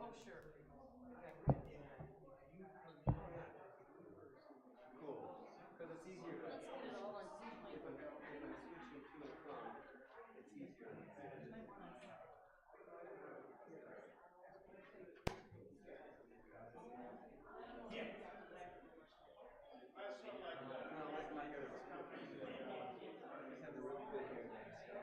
Oh, sure. Cool. Because it's easier. Let's get it all on If I'm switching to and from, it's easier. No, my hair is pretty good. I just have a really good hair day, so.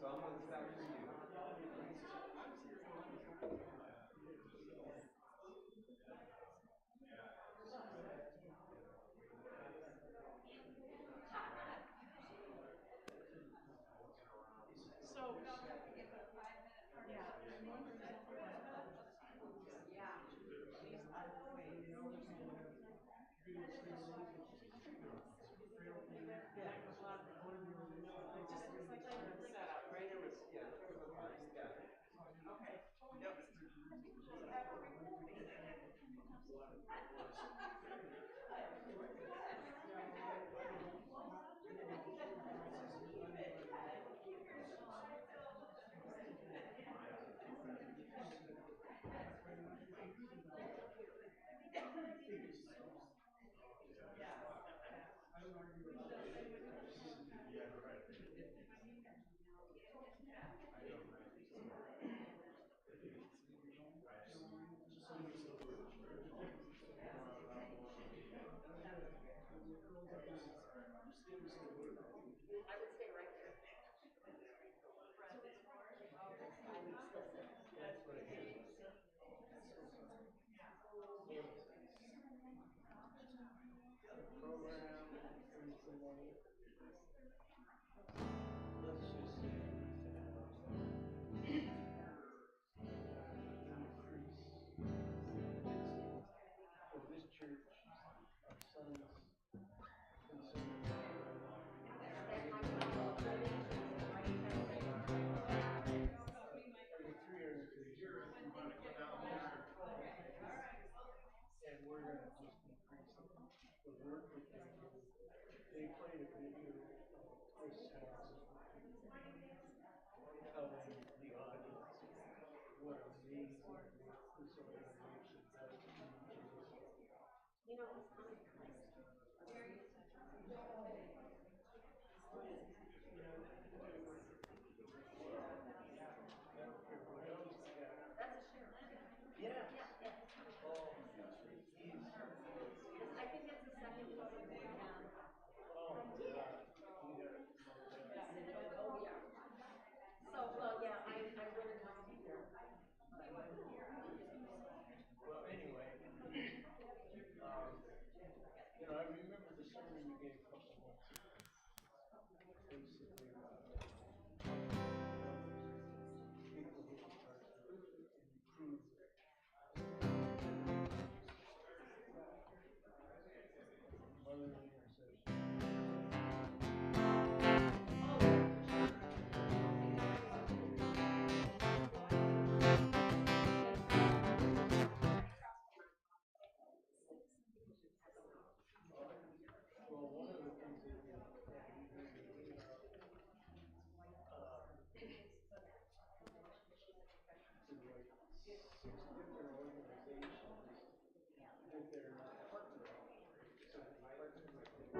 So I'm going to factor you. So, yeah. Just looks like a setup, right? Yeah, let's go with mine. Yeah. Okay. Yep. I would stay right there. That's what it is. Let's just say for this church, our sons, and we're going to just increase the work that they do. They played a video of Chris telling the audience what amazing work this organization does to each. You know, it's funny. That's a share. Yes. Yeah. Oh, I think it's the second one. oh my God. Oh, yeah. So, well, yeah, I really want to be there. Well, anyway, I remember the sermon you gave a couple months ago. Basically, people who are improved. Motherly intercession. Well, one of the things that you six different organizations that they're partnering with. So they partner with them.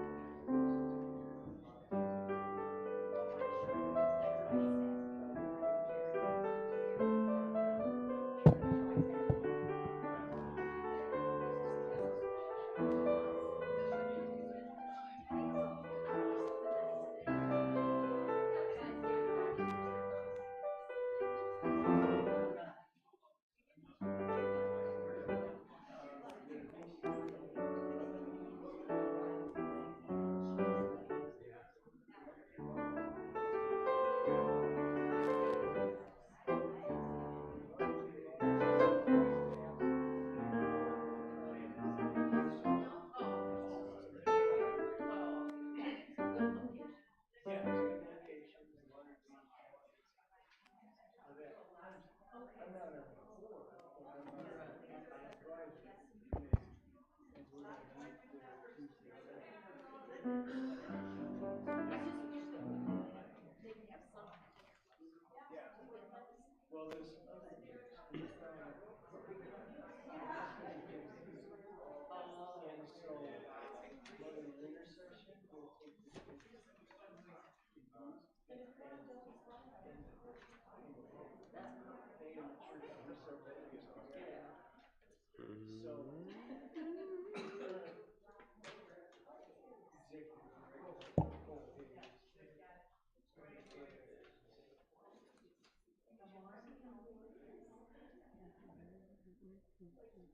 executive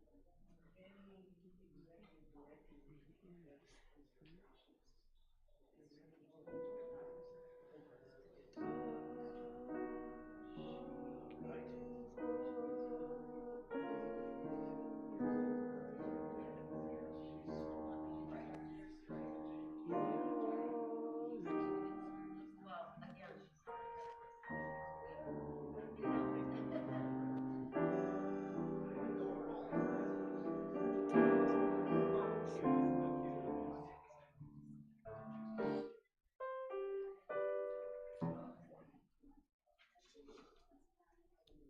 director is connection. Well, again.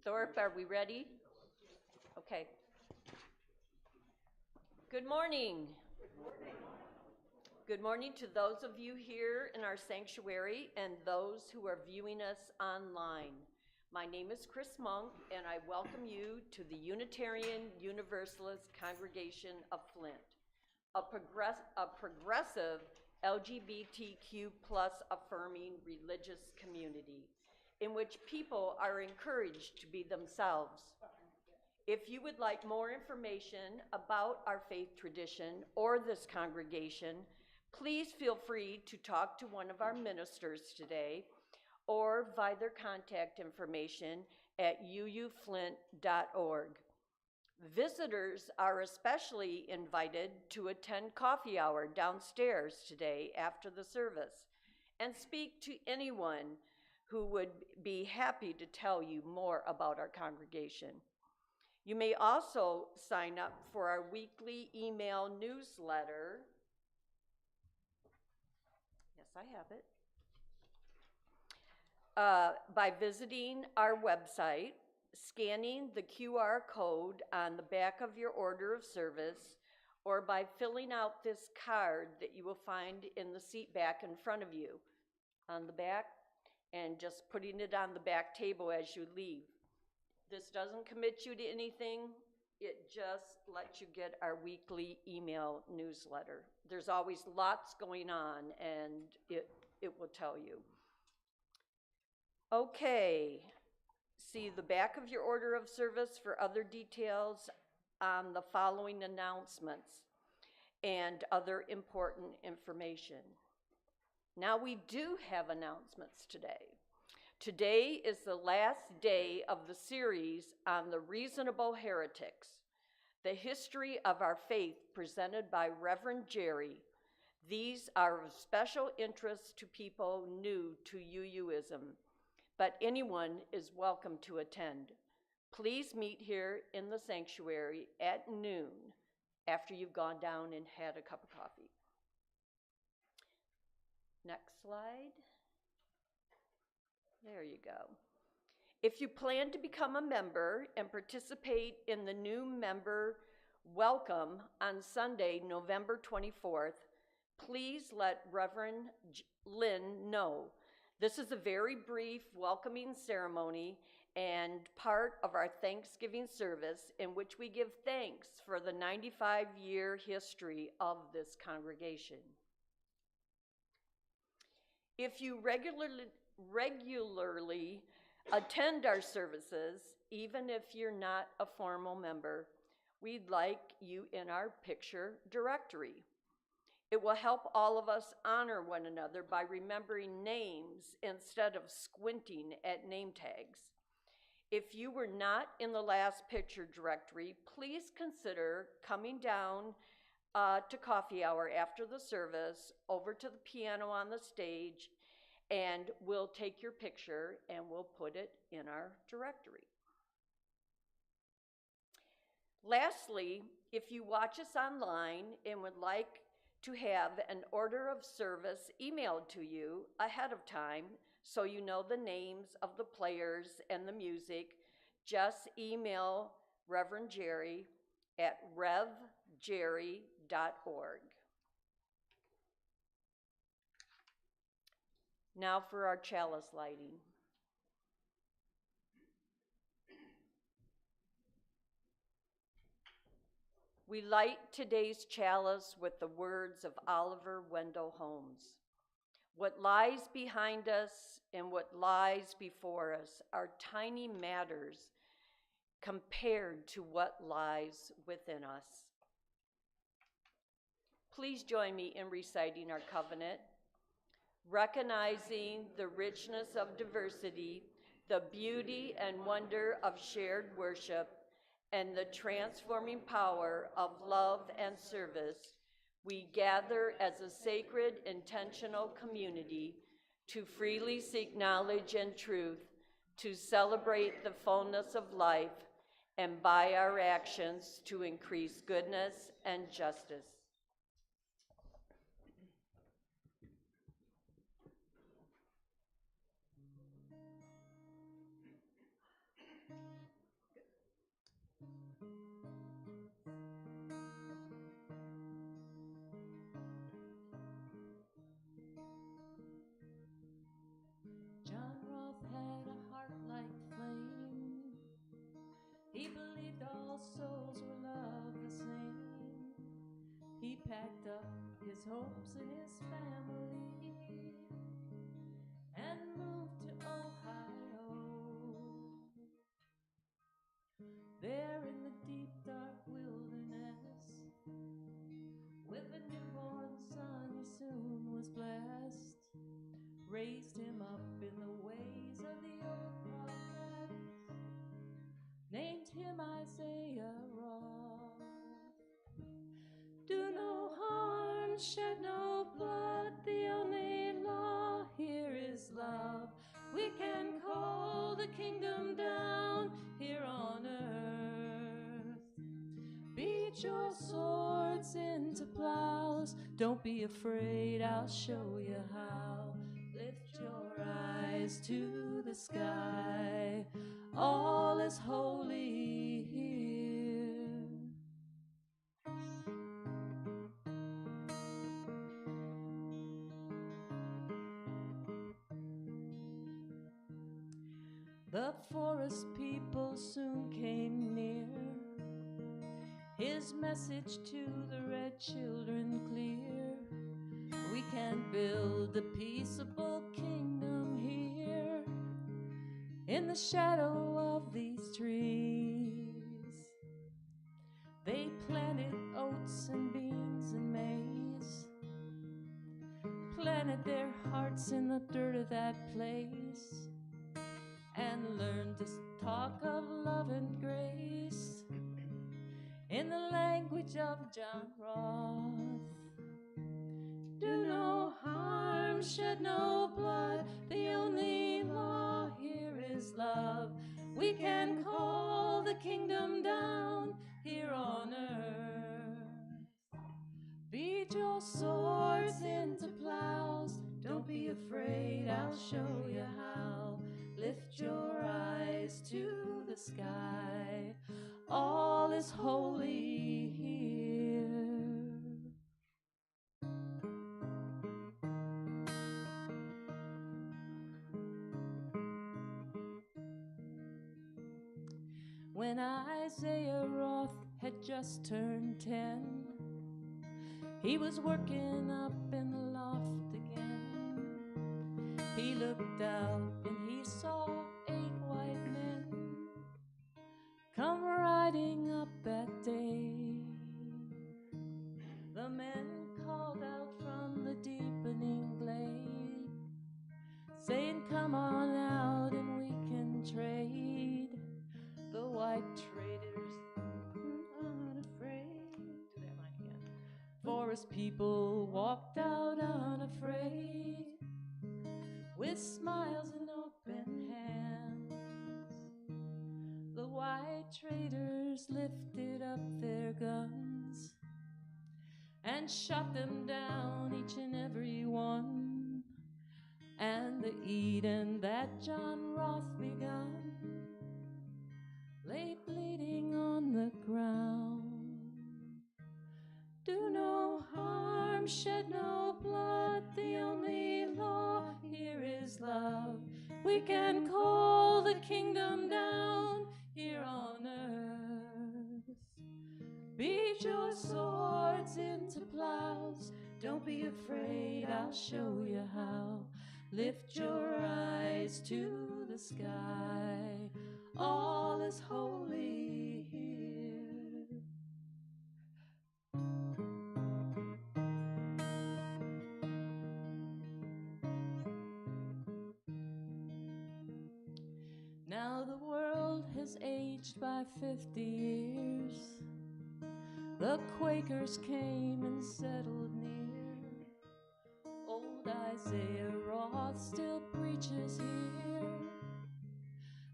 Thorpe, are we ready? Okay. Good morning. Good morning to those of you here in our sanctuary and those who are viewing us online. My name is Chris Monk, and I welcome you to the Unitarian Universalist Congregation of Flint, a progressive LGBTQ plus affirming religious community in which people are encouraged to be themselves. If you would like more information about our faith tradition or this congregation, please feel free to talk to one of our ministers today or via their contact information at uuflint.org. Visitors are especially invited to attend coffee hour downstairs today after the service and speak to anyone who would be happy to tell you more about our congregation. You may also sign up for our weekly email newsletter. Yes, I have it. By visiting our website, scanning the QR code on the back of your order of service, or by filling out this card that you will find in the seat back in front of you on the back, and just putting it on the back table as you leave. This doesn't commit you to anything. It just lets you get our weekly email newsletter. There's always lots going on, and it will tell you. Okay, see the back of your order of service for other details on the following announcements and other important information. Now we do have announcements today. Today is the last day of the series on the reasonable heretics, the history of our faith presented by Reverend Jerry. These are of special interest to people new to UUism, but anyone is welcome to attend. Please meet here in the sanctuary at noon after you've gone down and had a cup of coffee. Next slide. There you go. If you plan to become a member and participate in the new member welcome on Sunday, November 24th, please let Reverend Lynn know. This is a very brief welcoming ceremony and part of our Thanksgiving service in which we give thanks for the 95-year history of this congregation. If you regularly attend our services, even if you're not a formal member, we'd like you in our picture directory. It will help all of us honor one another by remembering names instead of squinting at name tags. If you were not in the last picture directory, please consider coming down to coffee hour after the service over to the piano on the stage, and we'll take your picture and we'll put it in our directory. Lastly, if you watch us online and would like to have an order of service emailed to you ahead of time so you know the names of the players and the music, just email Reverend Jerry at revjerry.org. Now for our chalice lighting. We light today's chalice with the words of Oliver Wendell Holmes. What lies behind us and what lies before us are tiny matters compared to what lies within us. Please join me in reciting our covenant, recognizing the richness of diversity, the beauty and wonder of shared worship, and the transforming power of love and service. We gather as a sacred, intentional community to freely seek knowledge and truth, to celebrate the fullness of life, and by our actions to increase goodness and justice. John Roth had a heart like flame. He believed all souls were loved the same. He packed up his hopes and his family and moved to Ohio. There in the deep dark wilderness, with a newborn son he soon was blessed. Raised him up in the ways of the old prophets, named him Isaiah Roth. Do no harm, shed no blood, the only law here is love. We can call the kingdom down here on earth. Beat your swords into plows, don't be afraid, I'll show you how. Lift your eyes to the sky, all is holy here. The forest people soon came near, his message to the red children clear. We can build a peaceable kingdom here in the shadow of these trees. They planted oats and beans and maize, planted their hearts in the dirt of that place, and learned to talk of love and grace in the language of John Roth. Do no harm, shed no blood, the only law here is love. We can call the kingdom down here on earth. Beat your swords into plows, don't be afraid, I'll show you how. Lift your eyes to the sky, all is holy here. When Isaiah Roth had just turned 10, he was working up in the loft again. He looked out and he saw 8 white men come riding up that day. The men called out from the deepening glade, saying, come on out and we can trade. The white traders not afraid. Do that line again. Forest people walked out unafraid, with smiles and open hands. The white traders lifted up their guns and shot them down, each and every one. And the Eden that John Roth begun lay bleeding on the ground. Do no harm, shed no blood, the only law here is love. We can call the kingdom down here on earth. Beat your swords into plows, don't be afraid, I'll show you how. Lift your eyes to the sky, all is holy here. Now the world has aged by 50 years. The Quakers came and settled near. Old Isaiah Roth still preaches here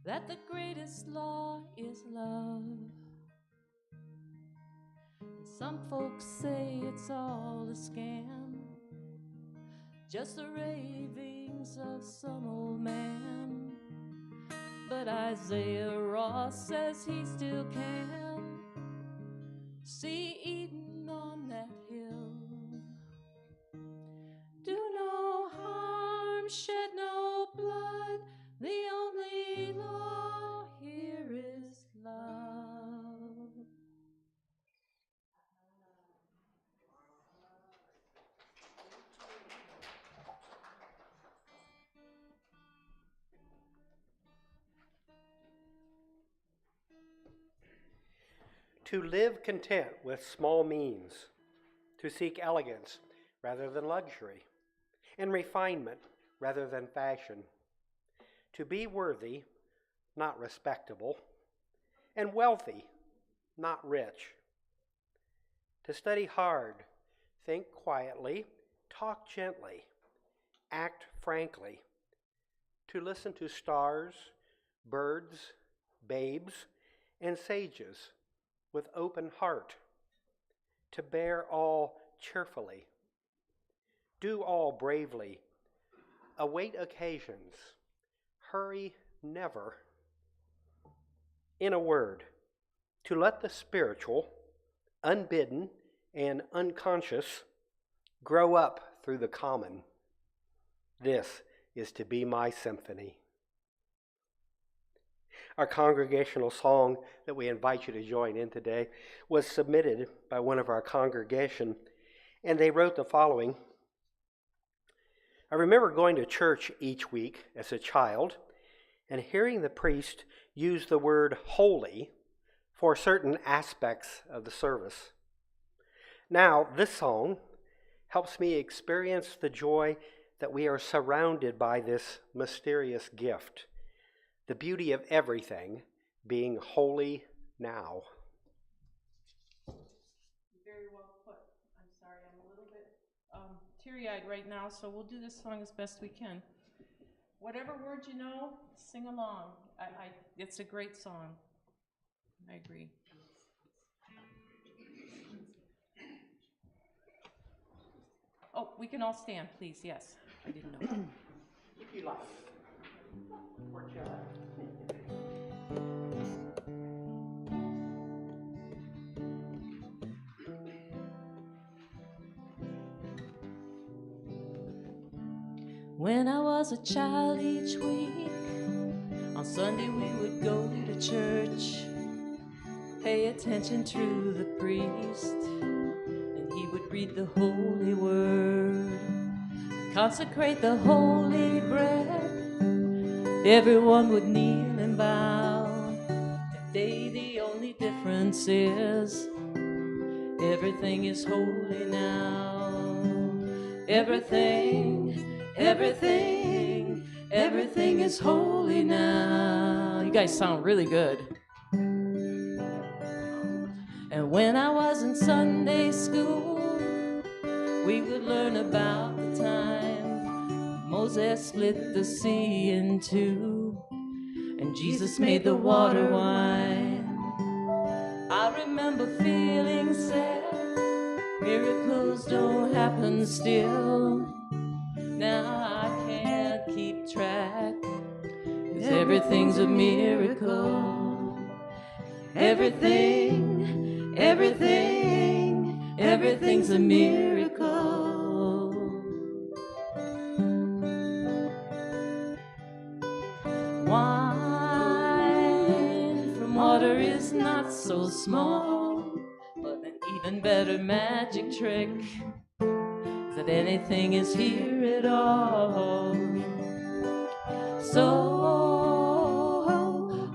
that the greatest law is love. And some folks say it's all a scam, just the ravings of some old man. But Isaiah Roth says he still can see Eden on that hill. Do no harm, shed no blood, the only law here is love. To live content with small means, to seek elegance rather than luxury, and refinement rather than fashion, to be worthy, not respectable, and wealthy, not rich, to study hard, think quietly, talk gently, act frankly, to listen to stars, birds, babes, and sages with open heart, to bear all cheerfully, do all bravely, await occasions, hurry never. In a word, to let the spiritual, unbidden and unconscious, grow up through the common. This is to be my symphony. Our congregational song that we invite you to join in today was submitted by one of our congregation, and they wrote the following. I remember going to church each week as a child and hearing the priest use the word holy for certain aspects of the service. Now, this song helps me experience the joy that we are surrounded by this mysterious gift, the beauty of everything being holy now. Very well put. I'm sorry, I'm a little bit teary-eyed right now, so we'll do this song as best we can. Whatever words you know, sing along. It's a great song. I agree. Oh, we can all stand, please. Yes, I didn't know. If you like. Or shall I? When I was a child each week, on Sunday we would go to church, pay attention to the priest, and he would read the holy word, consecrate the holy bread. Everyone would kneel and bow. Today the only difference is everything is holy now. Everything is holy now. You guys sound really good. And when I was in Sunday school, we would learn about the time Moses split the sea in two, and Jesus made the water wine. I remember feeling sad, miracles don't happen still. Now I can't keep track, 'cause everything's a miracle. Everything's a miracle. Wine from water is not so small, but an even better magic trick is that anything is here at all. So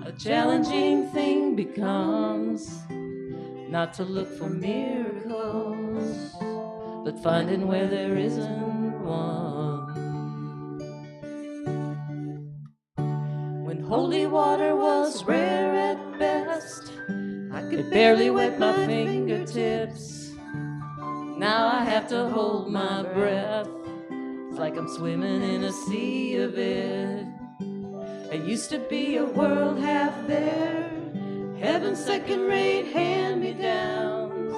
a challenge challenging thing becomes not to look for miracles, but finding where there isn't one. When holy water was rare at best, I could barely wet my fingertips. Now I have to hold my breath. It's like I'm swimming in a sea of it. It used to be a world half there, heaven's second-rate hand-me-downs.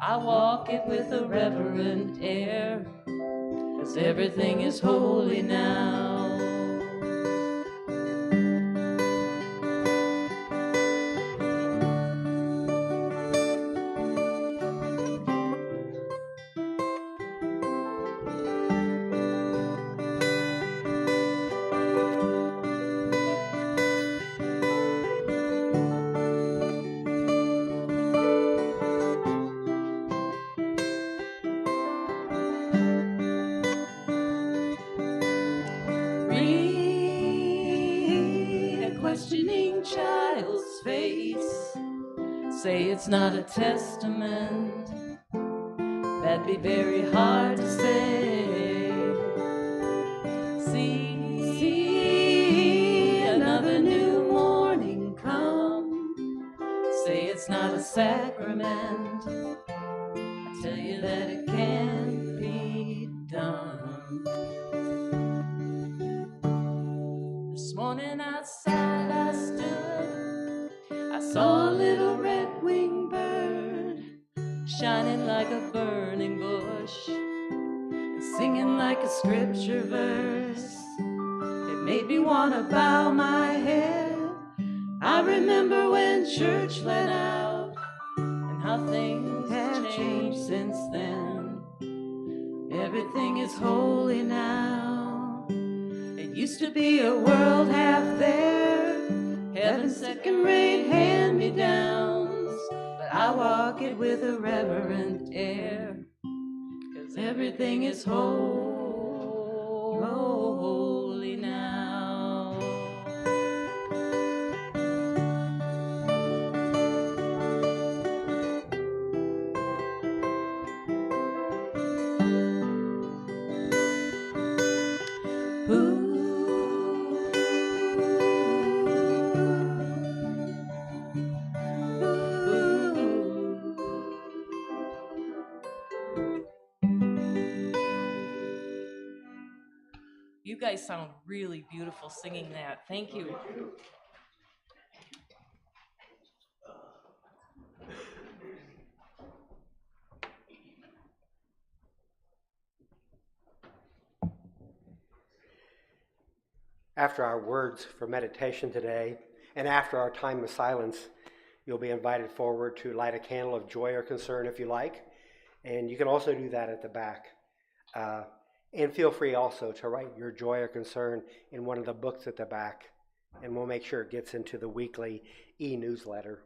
I walk it with a reverent air, 'cause everything is holy now. Questioning child's face, say it's not a testament. That'd be very hard to say. See another new morning come, say it's not a sacrament. I tell you that it can't be done. This morning outside I stood, I saw a little red-winged bird shining like a burning bush and singing like a scripture verse. It made me want to bow my head. I remember when church let out and how things have changed since then. Everything is holy now. It used to be a world half there, heaven's second-rate hand-me-downs. But I walk it with a reverent air, 'cause everything is holy now. You guys sound really beautiful singing that. Thank you. After our words for meditation today, and after our time of silence, you'll be invited forward to light a candle of joy or concern if you like. And you can also do that at the back. And feel free also to write your joy or concern in one of the books at the back, and we'll make sure it gets into the weekly e-newsletter.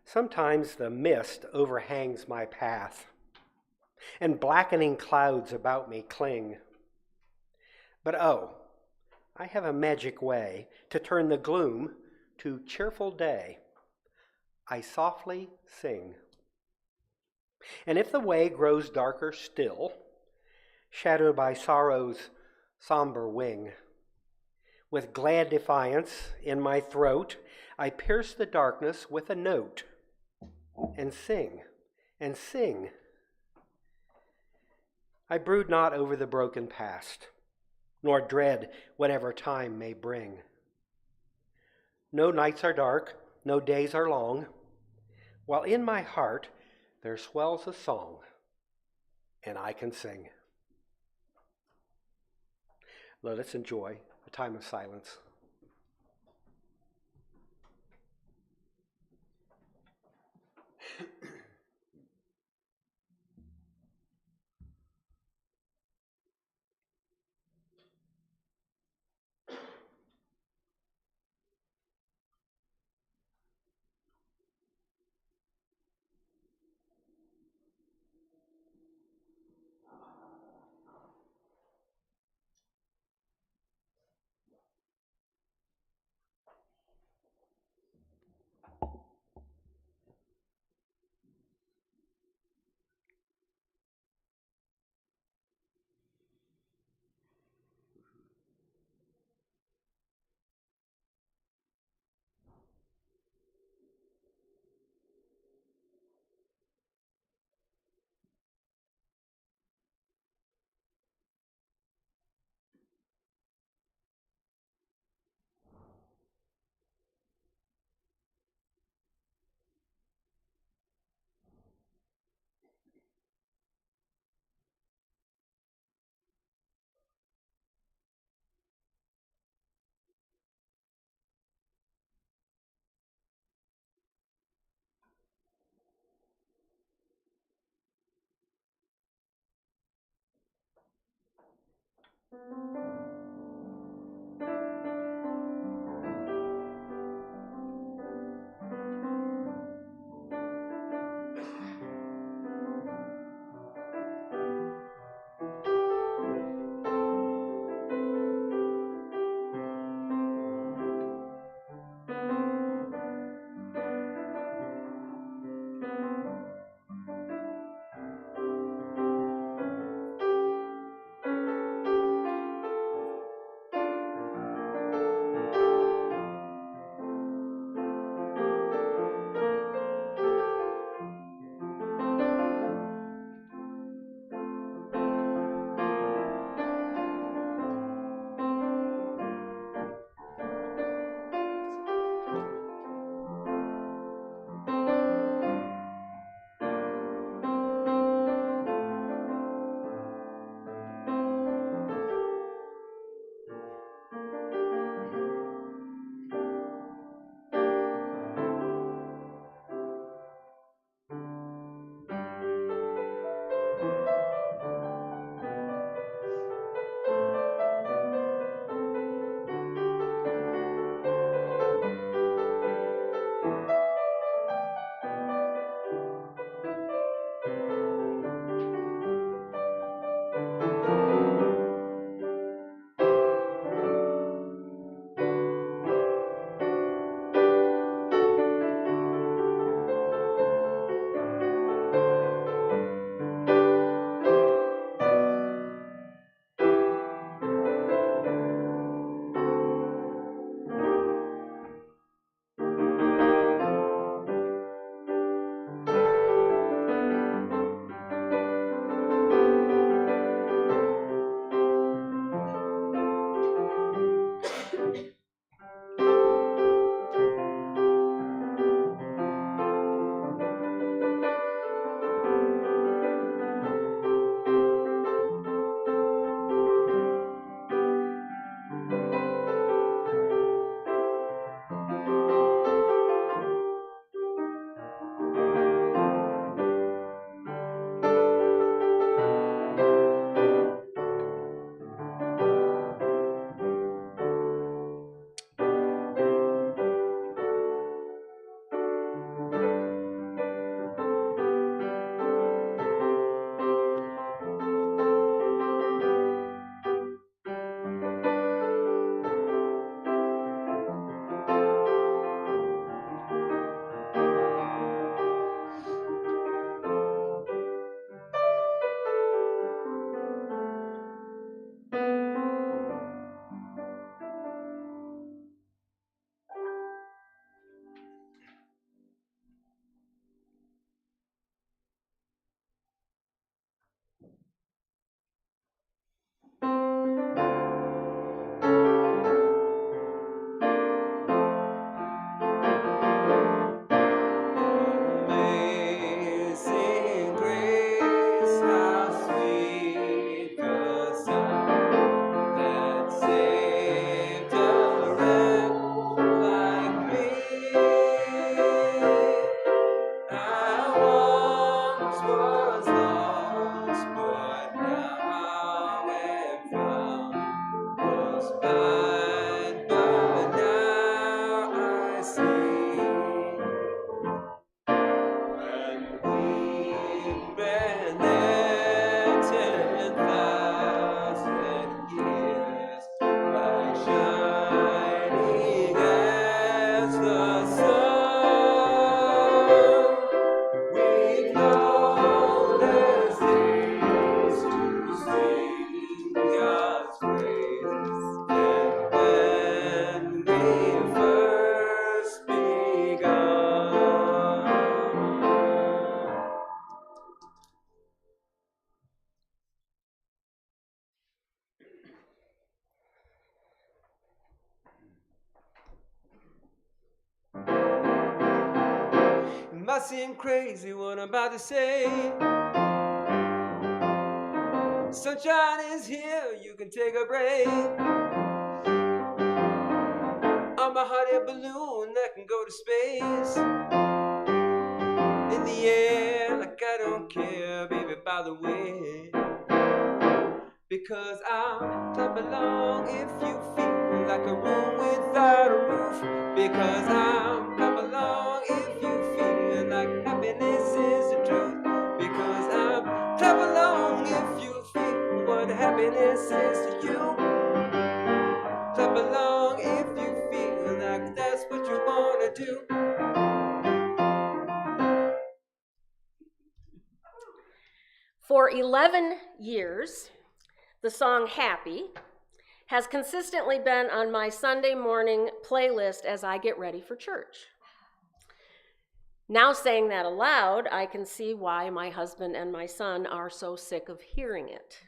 Sometimes the mist overhangs my path, and blackening clouds about me cling. But oh, I have a magic way to turn the gloom to cheerful day. I softly sing. And if the way grows darker still, shadowed by sorrow's somber wing, with glad defiance in my throat, I pierce the darkness with a note and sing and sing. I brood not over the broken past, nor dread whatever time may bring. No nights are dark, no days are long, while in my heart there swells a song, and I can sing. Let us enjoy a time of silence. Might seem crazy what I'm about to say. Sunshine is here, you can take a break. I'm a hot air balloon that can go to space. In the air, like I don't care, baby, by the way. Because because I'll clap along if you feel like a room without a roof. Because I'll clap along if you feel like happiness is the truth. Because I'll clap along if you feel what happiness is to you. Clap along if you feel like that's what you wanna do. For 11 years, the song Happy has consistently been on my Sunday morning playlist as I get ready for church. Now saying that aloud, I can see why my husband and my son are so sick of hearing it.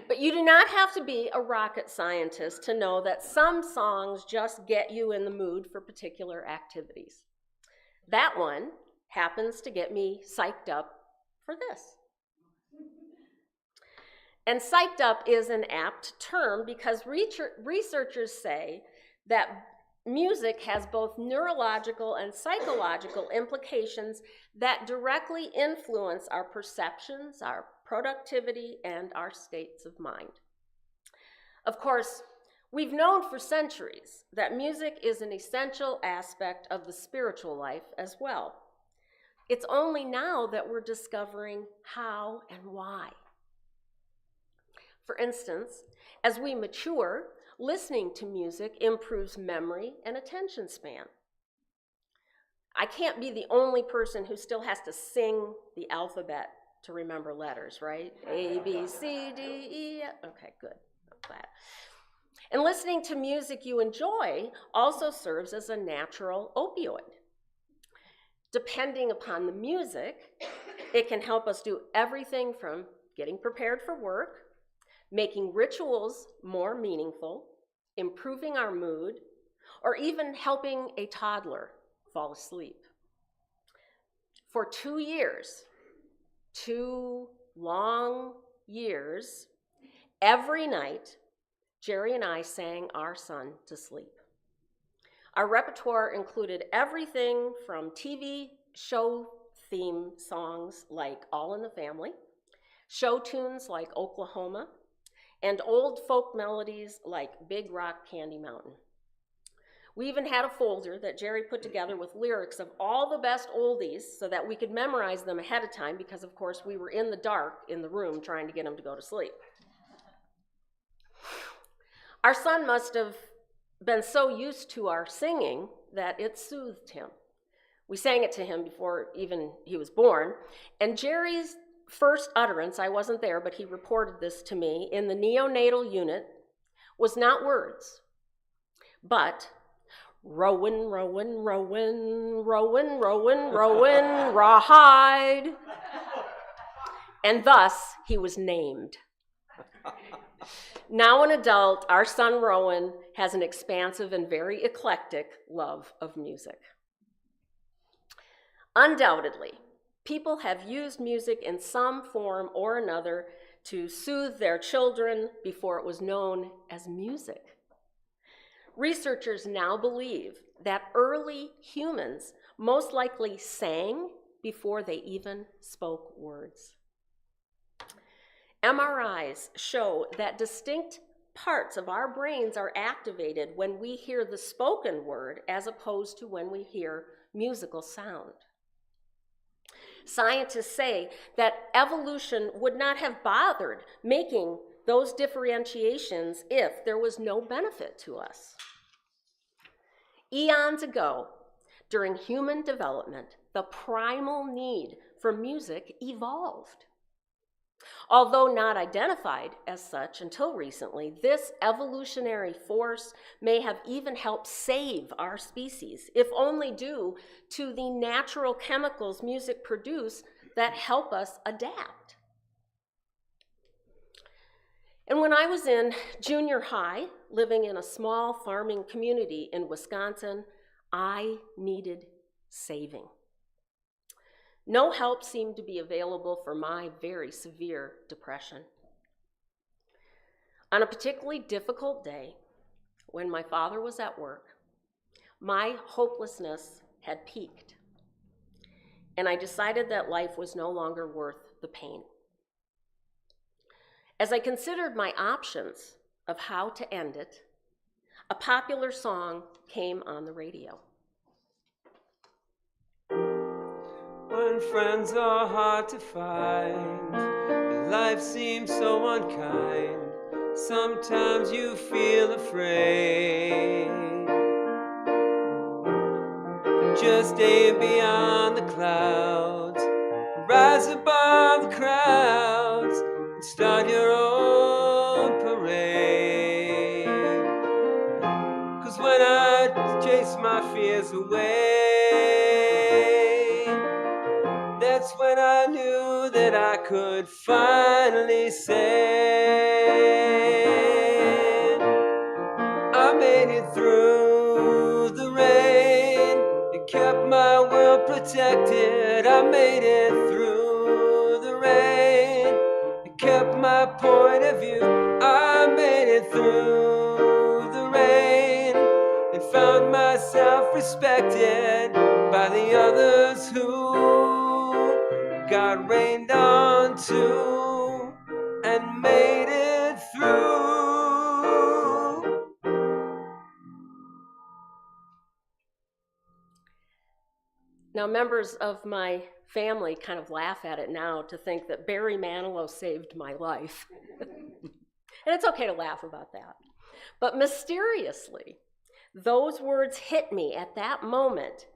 But you do not have to be a rocket scientist to know that some songs just get you in the mood for particular activities. That one happens to get me psyched up for this. And psyched up is an apt term because researchers say that music has both neurological and psychological implications that directly influence our perceptions, our productivity, and our states of mind. Of course, we've known for centuries that music is an essential aspect of the spiritual life as well. It's only now that we're discovering how and why. For instance, as we mature, listening to music improves memory and attention span. I can't be the only person who still has to sing the alphabet to remember letters, right? A, B, C, D, E. Okay, good. I'm glad. And listening to music you enjoy also serves as a natural opioid. Depending upon the music, it can help us do everything from getting prepared for work, making rituals more meaningful, improving our mood, or even helping a toddler fall asleep. For 2 years, 2 long years, every night, Jerry and I sang our son to sleep. Our repertoire included everything from TV show theme songs like All in the Family, show tunes like Oklahoma, and old folk melodies like Big Rock Candy Mountain. We even had a folder that Jerry put together with lyrics of all the best oldies so that we could memorize them ahead of time because, of course, we were in the dark in the room trying to get him to go to sleep. Our son must have been so used to our singing that it soothed him. We sang it to him before even he was born, and Jerry's first utterance, I wasn't there, but he reported this to me, in the neonatal unit was not words, but rowin', rowin', rowin', rowin', rowin', rowin', rawhide. And thus he was named. Now an adult, our son Rowan has an expansive and very eclectic love of music. Undoubtedly, people have used music in some form or another to soothe their children before it was known as music. Researchers now believe that early humans most likely sang before they even spoke words. MRIs show that distinct parts of our brains are activated when we hear the spoken word as opposed to when we hear musical sound. Scientists say that evolution would not have bothered making those differentiations if there was no benefit to us. Eons ago, during human development, the primal need for music evolved. Although not identified as such until recently, this evolutionary force may have even helped save our species, if only due to the natural chemicals music produce that help us adapt. And when I was in junior high, living in a small farming community in Wisconsin, I needed saving. No help seemed to be available for my very severe depression. On a particularly difficult day, when my father was at work, my hopelessness had peaked, and I decided that life was no longer worth the pain. As I considered my options of how to end it, a popular song came on the radio. When friends are hard to find, and life seems so unkind, sometimes you feel afraid. Just aim beyond the clouds, rise above the crowds, and start your own parade. 'Cause when I chase my fears away, that's when I knew that I could finally say I made it through the rain. It kept my world protected. I made it through the rain. It kept my point of view. I made it through the rain and found myself respected by the others who got rained on too and made it through. Now, members of my family kind of laugh at it now to think that Barry Manilow saved my life. And it's okay to laugh about that. But mysteriously, those words hit me at that moment.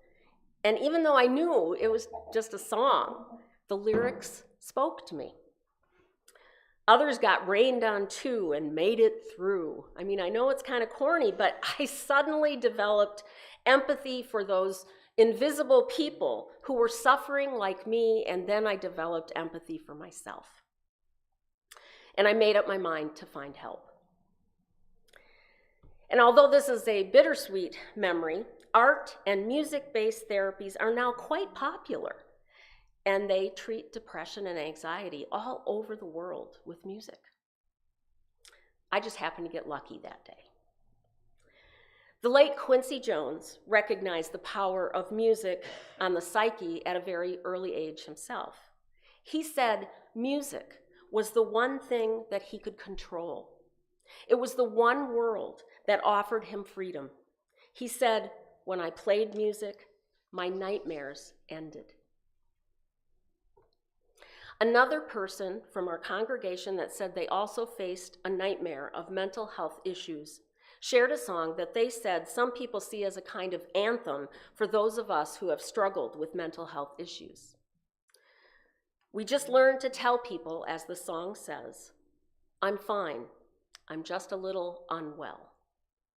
And even though I knew it was just a song, the lyrics spoke to me. Others got rained on too and made it through. I mean, I know it's kind of corny, but I suddenly developed empathy for those invisible people who were suffering like me, and then I developed empathy for myself. And I made up my mind to find help. And although this is a bittersweet memory, art and music-based therapies are now quite popular, and they treat depression and anxiety all over the world with music. I just happened to get lucky that day. The late Quincy Jones recognized the power of music on the psyche at a very early age himself. He said music was the one thing that he could control. It was the one world that offered him freedom. He said, "When I played music, my nightmares ended." Another person from our congregation that said they also faced a nightmare of mental health issues shared a song that they said some people see as a kind of anthem for those of us who have struggled with mental health issues. We just learned to tell people, as the song says, "I'm fine, I'm just a little unwell."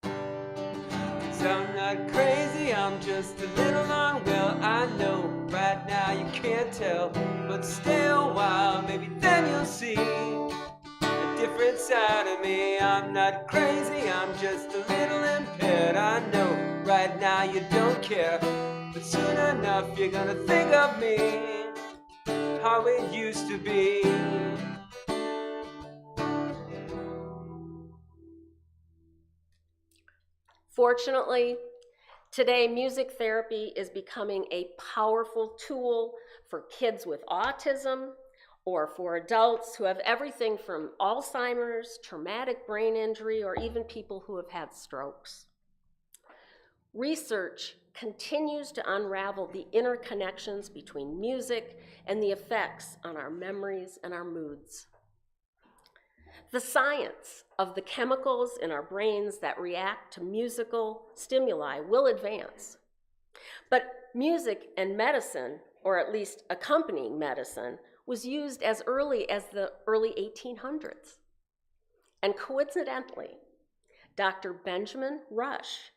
So I'm not crazy, I'm just a little unwell. I know right now you can't tell, but stay a while, maybe then you'll see a different side of me. I'm not crazy, I'm just a little impaired. I know right now you don't care, but soon enough you're gonna think of me how it used to be. Fortunately, today music therapy is becoming a powerful tool for kids with autism or for adults who have everything from Alzheimer's, traumatic brain injury, or even people who have had strokes. Research continues to unravel the interconnections between music and the effects on our memories and our moods. The science of the chemicals in our brains that react to musical stimuli will advance. But music and medicine, or at least accompanying medicine, was used as early as the early 1800s. And coincidentally, Dr. Benjamin Rush,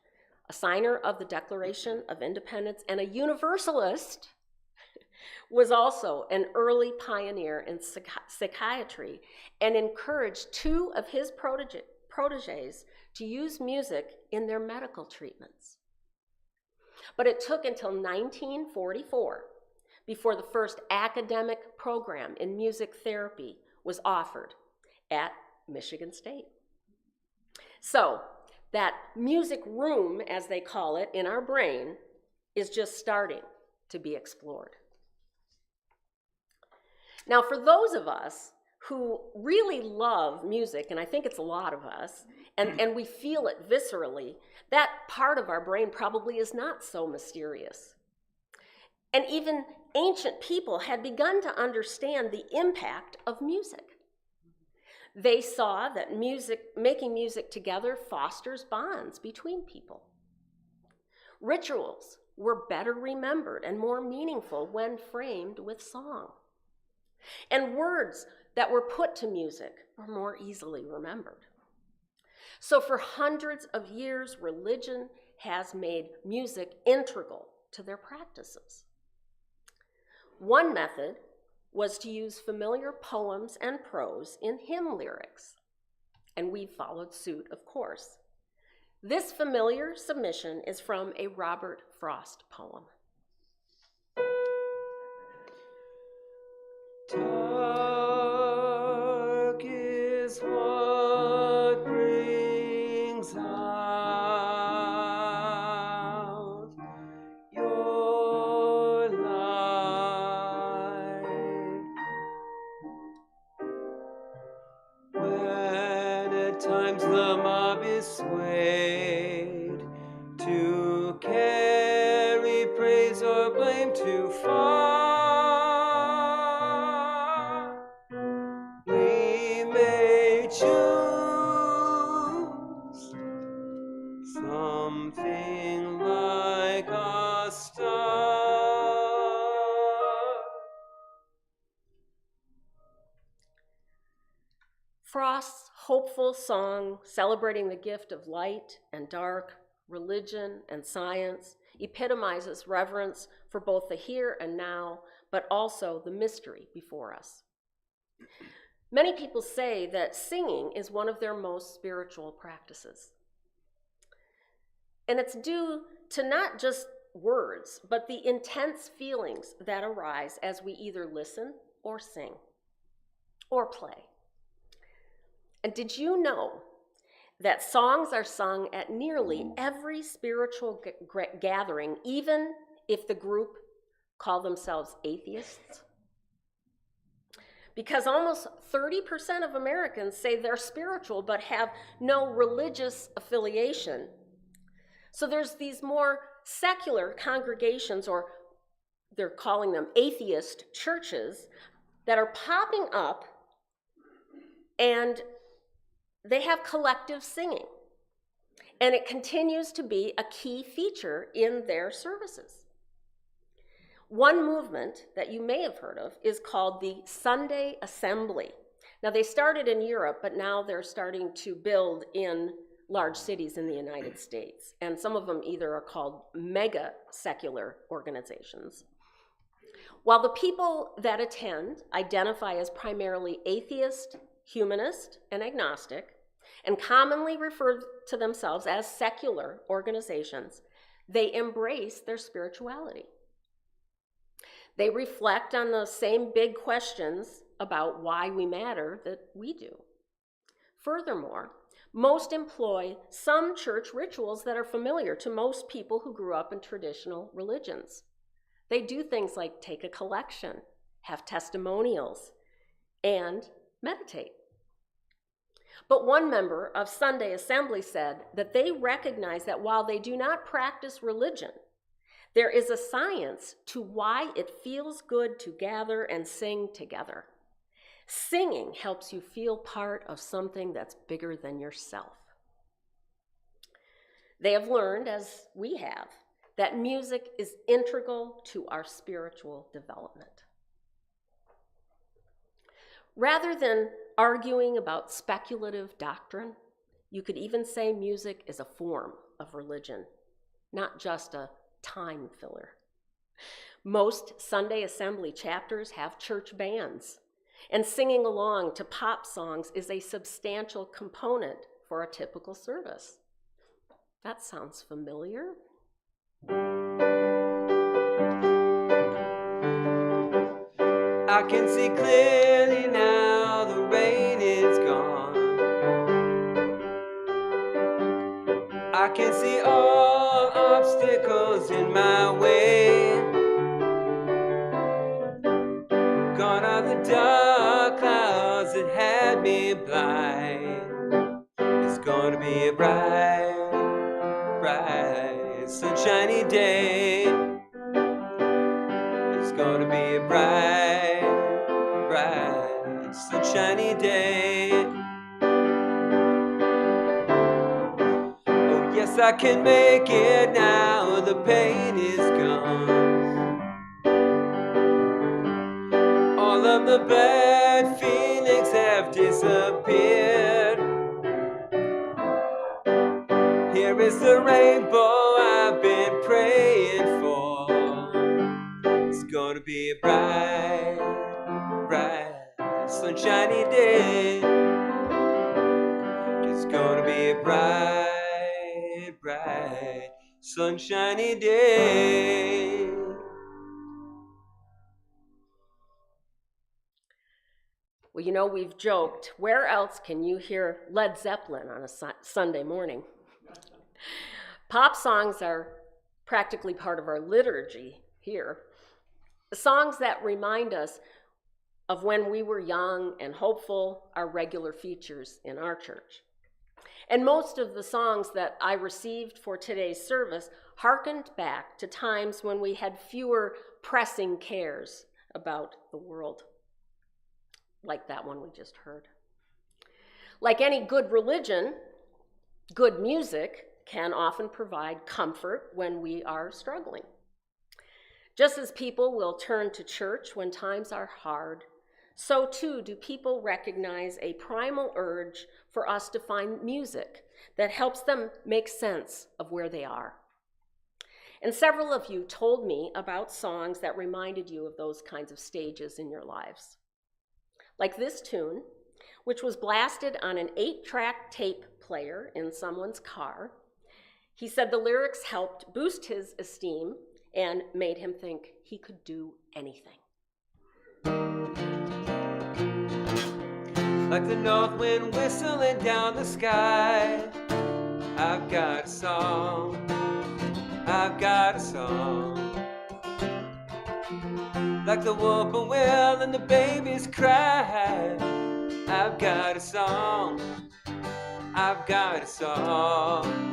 a signer of the Declaration of Independence and a Universalist, was also an early pioneer in psychiatry and encouraged two of his proteges to use music in their medical treatments. But it took until 1944 before the first academic program in music therapy was offered at Michigan State. So that music room, as they call it, in our brain is just starting to be explored. Now, for those of us who really love music, and I think it's a lot of us, and we feel it viscerally, that part of our brain probably is not so mysterious. And even ancient people had begun to understand the impact of music. They saw that making music together fosters bonds between people. Rituals were better remembered and more meaningful when framed with song. And words that were put to music were more easily remembered. So for hundreds of years, religion has made music integral to their practices. One method was to use familiar poems and prose in hymn lyrics, and we followed suit, of course. This familiar submission is from a Robert Frost poem. Dark is what brings out your light. When at times the mob is swayed to carry praise or blame too far, we may choose something like a star. Frost's hopeful song celebrating the gift of light and dark, religion and science epitomizes reverence for both the here and now, but also the mystery before us. Many people say that singing is one of their most spiritual practices. And it's due to not just words, but the intense feelings that arise as we either listen or sing or play. And did you know that songs are sung at nearly every spiritual gathering, even if the group call themselves atheists? Because almost 30% of Americans say they're spiritual but have no religious affiliation. So there's these more secular congregations, or they're calling them atheist churches, that are popping up, and they have collective singing. And it continues to be a key feature in their services. One movement that you may have heard of is called the Sunday Assembly. Now, they started in Europe, but now they're starting to build in large cities in the United States. And some of them either are called mega secular organizations. While the people that attend identify as primarily atheist, humanist, and agnostic, and commonly refer to themselves as secular organizations, they embrace their spirituality. They reflect on the same big questions about why we matter that we do. Furthermore, most employ some church rituals that are familiar to most people who grew up in traditional religions. They do things like take a collection, have testimonials, and meditate. But one member of Sunday Assembly said that they recognize that while they do not practice religion, there is a science to why it feels good to gather and sing together. Singing helps you feel part of something that's bigger than yourself. They have learned, as we have, that music is integral to our spiritual development. Rather than arguing about speculative doctrine, you could even say music is a form of religion, not just a time filler. Most Sunday Assembly chapters have church bands, and singing along to pop songs is a substantial component for a typical service. That sounds familiar. I can see clearly now, the rain is gone. I can see all obstacles in my way. Gone are the dark clouds gonna be a bright, bright, sunshiny day. Oh yes, I can make it now, the pain is gone. All of the bad feelings have disappeared. Here is the rainbow I've been praying for. It's gonna be a bright, bright, sunshiny day. It's gonna be a bright, bright, sunshiny day. Well, you know, we've joked, where else can you hear Led Zeppelin on a Sunday morning? Pop songs are practically part of our liturgy here. Songs that remind us of when we were young and hopeful are regular features in our church. And most of the songs that I received for today's service hearkened back to times when we had fewer pressing cares about the world, like that one we just heard. Like any good religion, good music can often provide comfort when we are struggling. Just as people will turn to church when times are hard, so too do people recognize a primal urge for us to find music that helps them make sense of where they are. And several of you told me about songs that reminded you of those kinds of stages in your lives. Like this tune, which was blasted on an 8-track tape player in someone's car. He said the lyrics helped boost his esteem and made him think he could do anything. Like the north wind whistling down the sky, I've got a song, I've got a song. Like the whippoorwill and the babies cry, I've got a song, I've got a song.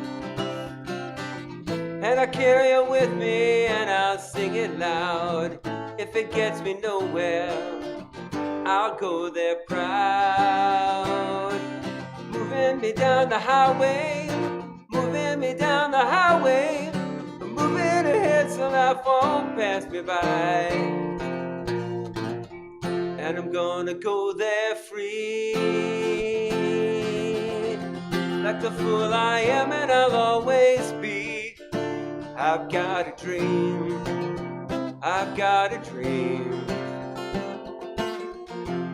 And I carry it with me and I'll sing it loud. If it gets me nowhere, I'll go there proud. Moving me down the highway, moving me down the highway, moving ahead so life won't pass me by. And I'm gonna go there free. Like the fool I am and I'll always be. I've got a dream, I've got a dream.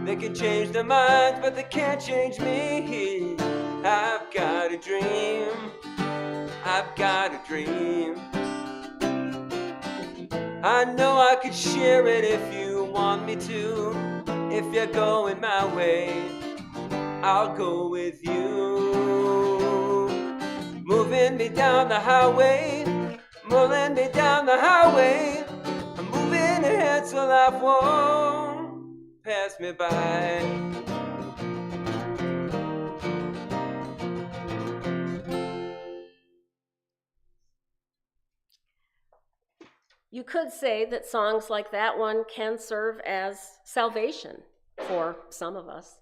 They can change their minds, but they can't change me. I've got a dream, I've got a dream. I know I could share it if you want me to. If you're going my way, I'll go with you. Moving me down the highway, moving me down the highway. I'm moving ahead so life won't pass me by. You could say that songs like that one can serve as salvation for some of us.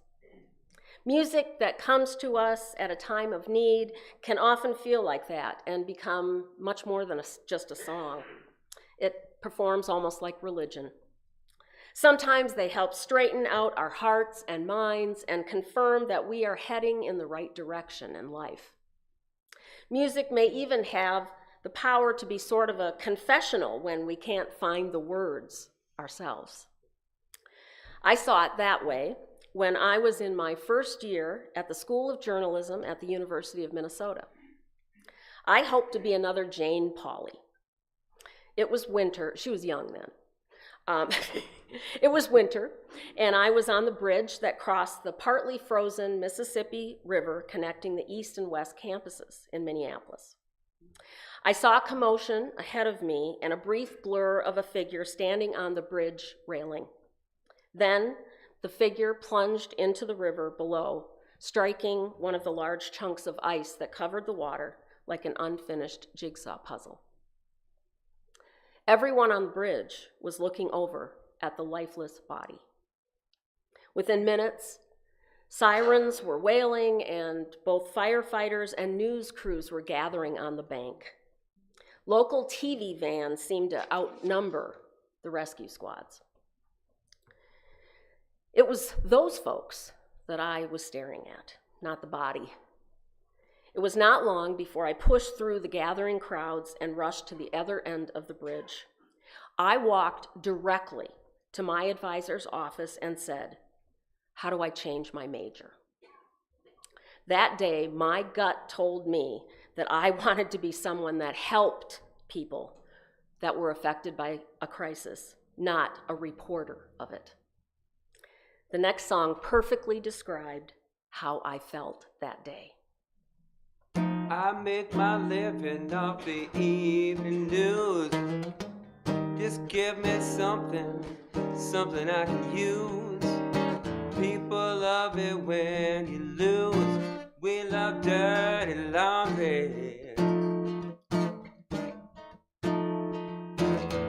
Music that comes to us at a time of need can often feel like that and become much more than just a song. It performs almost like religion. Sometimes they help straighten out our hearts and minds and confirm that we are heading in the right direction in life. Music may even have the power to be sort of a confessional when we can't find the words ourselves. I saw it that way when I was in my first year at the School of Journalism at the University of Minnesota. I hoped to be another Jane Pauley. It was winter. She was young then. It was winter, and I was on the bridge that crossed the partly frozen Mississippi River connecting the east and west campuses in Minneapolis. I saw commotion ahead of me and a brief blur of a figure standing on the bridge railing. Then the figure plunged into the river below, striking one of the large chunks of ice that covered the water like an unfinished jigsaw puzzle. Everyone on the bridge was looking over at the lifeless body. Within minutes, sirens were wailing, and both firefighters and news crews were gathering on the bank. Local TV vans seemed to outnumber the rescue squads. It was those folks that I was staring at, not the body. It was not long before I pushed through the gathering crowds and rushed to the other end of the bridge. I walked directly to my advisor's office and said, "How do I change my major?" That day, my gut told me that I wanted to be someone that helped people that were affected by a crisis, not a reporter of it. The next song perfectly described how I felt that day. I make my living off the evening news. Just give me something I can use. People love it when you lose. We love dirty laundry.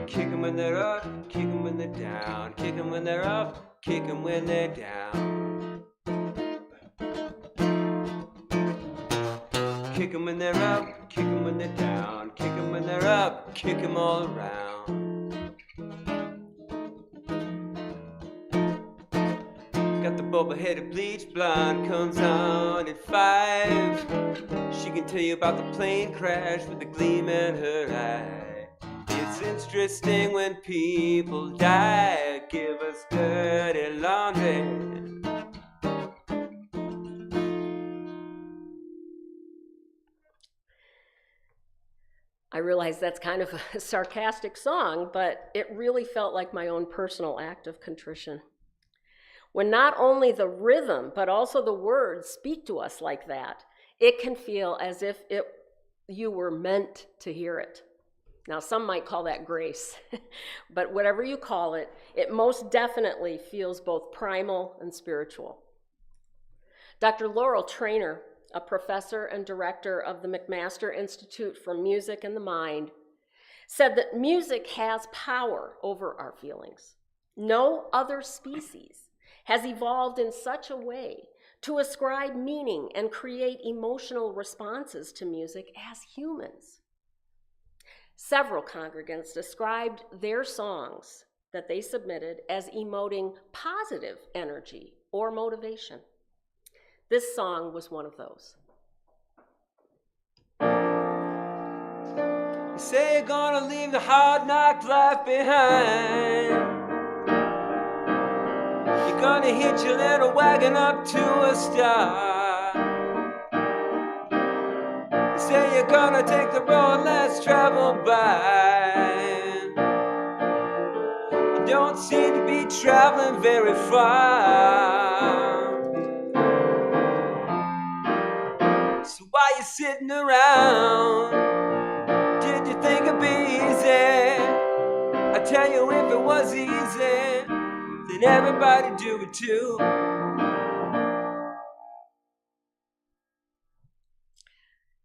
Kick 'em when they're up, kick 'em when they're down. Kick 'em when they're up, kick 'em when they're down. Kick 'em when they're up, kick 'em when they're down. Kick 'em when they're up, kick 'em all around. Got the boba-headed bleach blonde, comes on at 5. She can tell you about the plane crash with the gleam in her eye. It's interesting when people die. Give us dirty laundry. I realize that's kind of a sarcastic song, but it really felt like my own personal act of contrition. When not only the rhythm, but also the words speak to us like that, it can feel as if you were meant to hear it. Now, some might call that grace, but whatever you call it, it most definitely feels both primal and spiritual. Dr. Laurel Trainer, a professor and director of the McMaster Institute for Music and the Mind, said that music has power over our feelings. No other species has evolved in such a way to ascribe meaning and create emotional responses to music as humans. Several congregants described their songs that they submitted as emoting positive energy or motivation. This song was one of those. You say you're gonna leave the hard knock life behind. You're gonna hitch your little wagon up to a star. You say you're gonna take the road less traveled by. You don't seem to be traveling very far. So why you sitting around? Did you think it'd be easy? I tell you, if it was easy, then everybody do it too.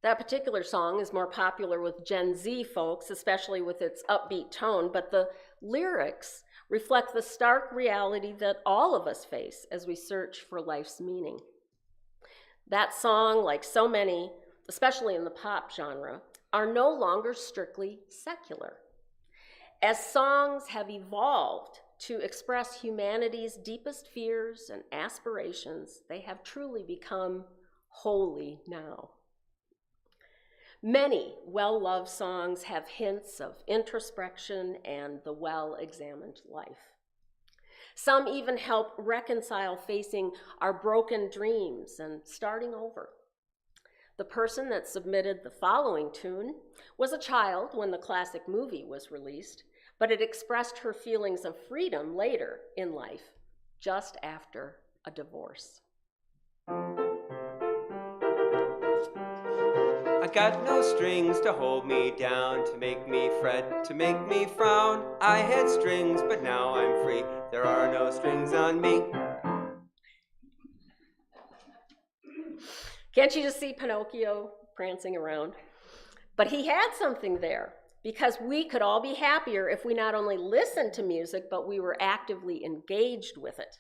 That particular song is more popular with Gen Z folks, especially with its upbeat tone, but the lyrics reflect the stark reality that all of us face as we search for life's meaning. That song, like so many, especially in the pop genre, are no longer strictly secular. As songs have evolved to express humanity's deepest fears and aspirations, they have truly become holy now. Many well-loved songs have hints of introspection and the well-examined life. Some even help reconcile facing our broken dreams and starting over. The person that submitted the following tune was a child when the classic movie was released, but it expressed her feelings of freedom later in life, just after a divorce. I got no strings to hold me down, to make me fret, to make me frown. I had strings, but now I'm free. There are no strings on me. Can't you just see Pinocchio prancing around? But he had something there. because we could all be happier if we not only listened to music, but we were actively engaged with it.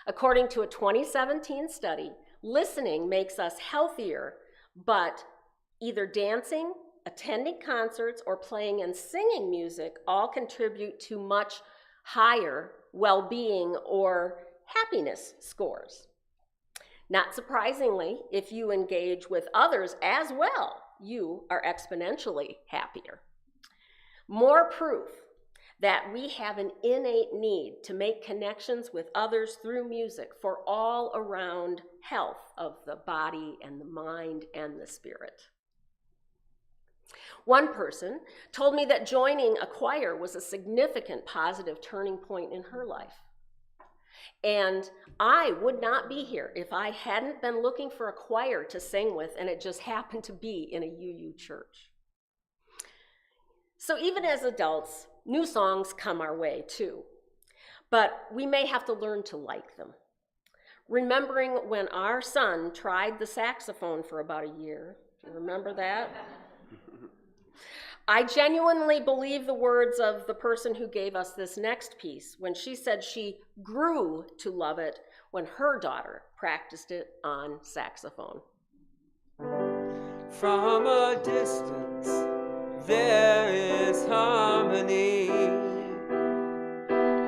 According to a 2017 study, listening makes us healthier, but either dancing, attending concerts, or playing and singing music all contribute to much higher well-being or happiness scores. Not surprisingly, if you engage with others as well, you are exponentially happier. More proof that we have an innate need to make connections with others through music for all around health of the body and the mind and the spirit. One person told me that joining a choir was a significant positive turning point in her life. And I would not be here if I hadn't been looking for a choir to sing with, and it just happened to be in a UU church. So even as adults, new songs come our way too, but we may have to learn to like them. Remembering when our son tried the saxophone for about a year, do you remember that? I genuinely believe the words of the person who gave us this next piece when she said she grew to love it when her daughter practiced it on saxophone. From a distance, there is harmony,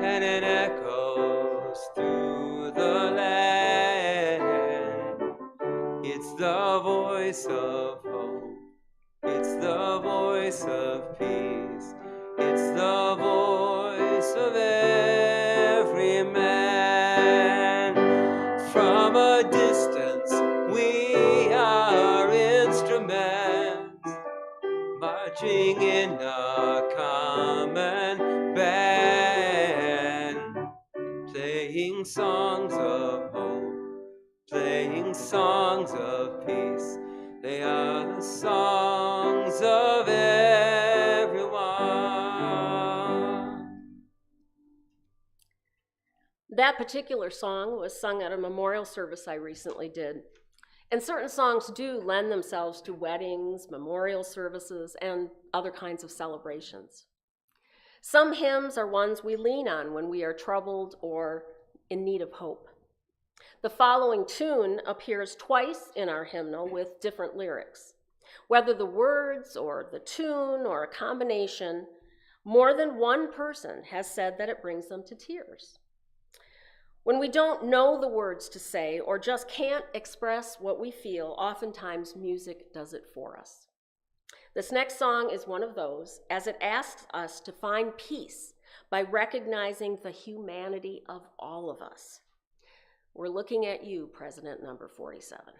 and it echoes through the land. It's the voice of hope. It's the voice of peace. It's the voice of every man. From a distance, we are instruments, marching in a common band, playing songs of hope, playing songs of peace. They are the songs of everyone. That particular song was sung at a memorial service I recently did. And certain songs do lend themselves to weddings, memorial services, and other kinds of celebrations. Some hymns are ones we lean on when we are troubled or in need of hope. The following tune appears twice in our hymnal with different lyrics. Whether the words or the tune or a combination, more than one person has said that it brings them to tears. When we don't know the words to say or just can't express what we feel, oftentimes music does it for us. This next song is one of those, as it asks us to find peace by recognizing the humanity of all of us. We're looking at you, President number 47.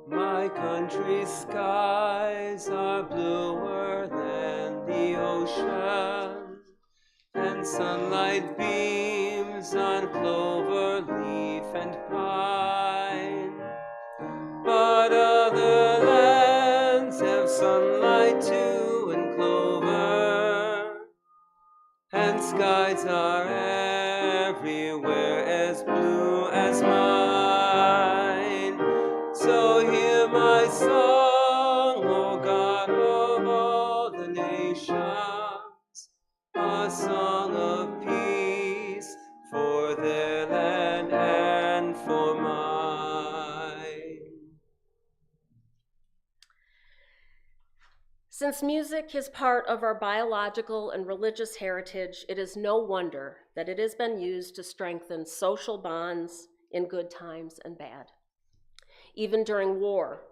My country's skies are bluer than the ocean, and sunlight beams on clover leaf and pine. But other lands have sunlight too and clover, and skies are everywhere as blue as mine. So hear my song, O God of all the nations, a song of peace for their land and for mine. Since music is part of our biological and religious heritage, it is no wonder that it has been used to strengthen social bonds in good times and bad. Even during war,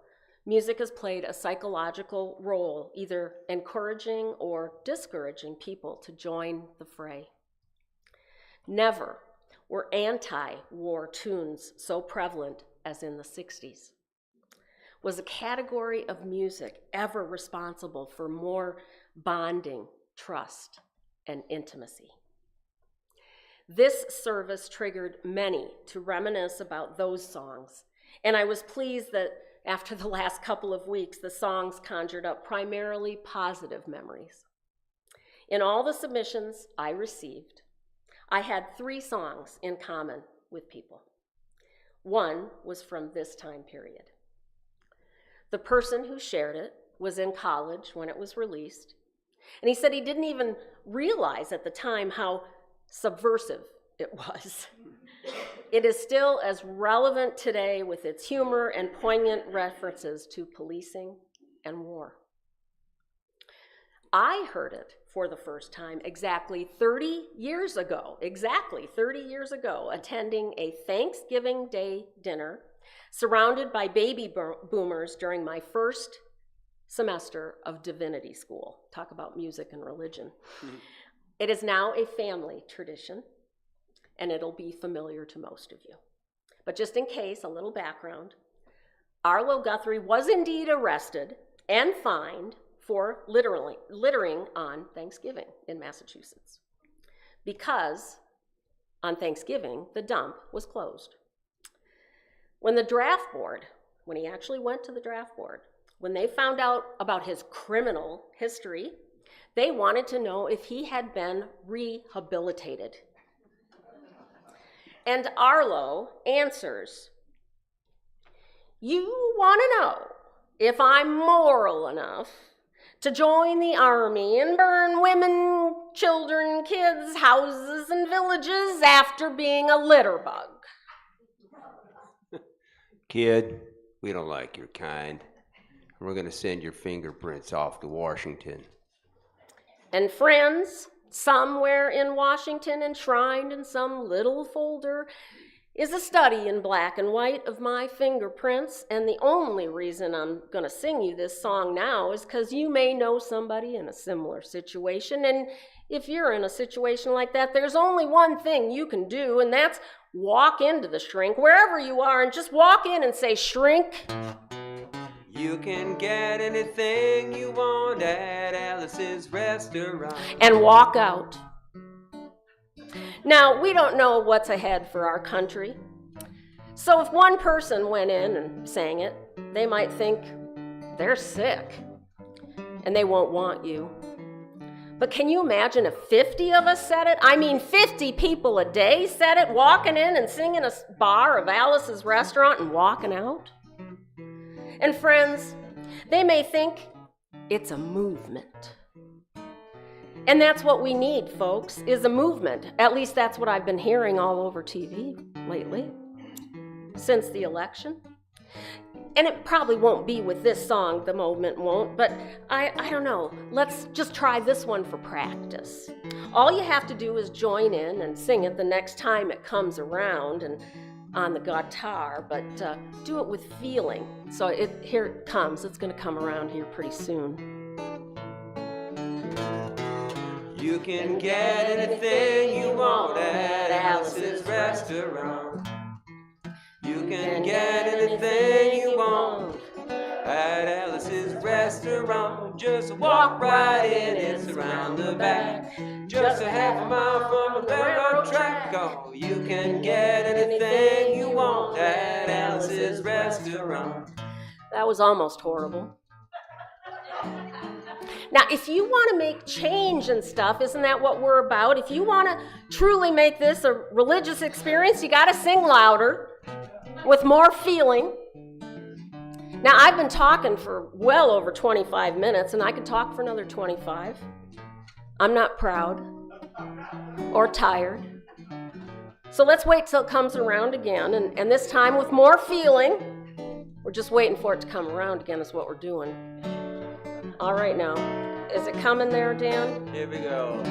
music has played a psychological role, either encouraging or discouraging people to join the fray. Never were anti-war tunes so prevalent as in the 60s. Was a category of music ever responsible for more bonding, trust, and intimacy? This service triggered many to reminisce about those songs, and I was pleased that after the last couple of weeks, the songs conjured up primarily positive memories. In all the submissions I received, I had 3 songs in common with people. One was from this time period. The person who shared it was in college when it was released. And he said he didn't even realize at the time how subversive it was. It is still as relevant today with its humor and poignant references to policing and war. I heard it for the first time exactly 30 years ago, attending a Thanksgiving Day dinner surrounded by baby boomers during my first semester of divinity school. Talk about music and religion. Mm-hmm. It is now a family tradition, and it'll be familiar to most of you. But just in case, a little background. Arlo Guthrie was indeed arrested and fined for littering on Thanksgiving in Massachusetts, because on Thanksgiving, the dump was closed. When the draft board, when he actually went to the draft board, when they found out about his criminal history, they wanted to know if he had been rehabilitated. And Arlo answers, "You want to know if I'm moral enough to join the army and burn women, children, kids, houses, and villages after being a litter bug?" Kid, we don't like your kind. We're going to send your fingerprints off to Washington. And friends, somewhere in Washington, enshrined in some little folder, is a study in black and white of my fingerprints, and the only reason I'm going to sing you this song now is because you may know somebody in a similar situation, and if you're in a situation like that, there's only one thing you can do, and that's walk into the shrink, wherever you are, and just walk in and say, "Shrink, you can get anything you want at Alice's restaurant," and walk out. Now, we don't know what's ahead for our country. So if one person went in and sang it, they might think they're sick and they won't want you. But can you imagine if 50 of us said it? I mean, 50 people a day said it, walking in and singing a bar of Alice's restaurant and walking out? And friends, they may think it's a movement. And that's what we need, folks, is a movement. At least that's what I've been hearing all over TV lately, since the election. And it probably won't be with this song, the movement won't, but I don't know. Let's just try this one for practice. All you have to do is join in and sing it the next time it comes around and on the guitar, but do it with feeling. So here it comes. It's going to come around here pretty soon. You can get anything you want at Alice's restaurant. You can get anything you want at Alice's restaurant. Just walk right in, it's around the back. Just a half a mile from the railroad track. Oh, you can get anything you want at Alice's restaurant. That was almost horrible. Now, if you want to make change and stuff, isn't that what we're about? If you want to truly make this a religious experience, you got to sing louder, with more feeling. Now, I've been talking for well over 25 minutes, and I could talk for another 25. I'm not proud or tired. So let's wait till it comes around again, and this time with more feeling. We're just waiting for it to come around again is what we're doing. All right now. Is it coming there, Dan? Here we go.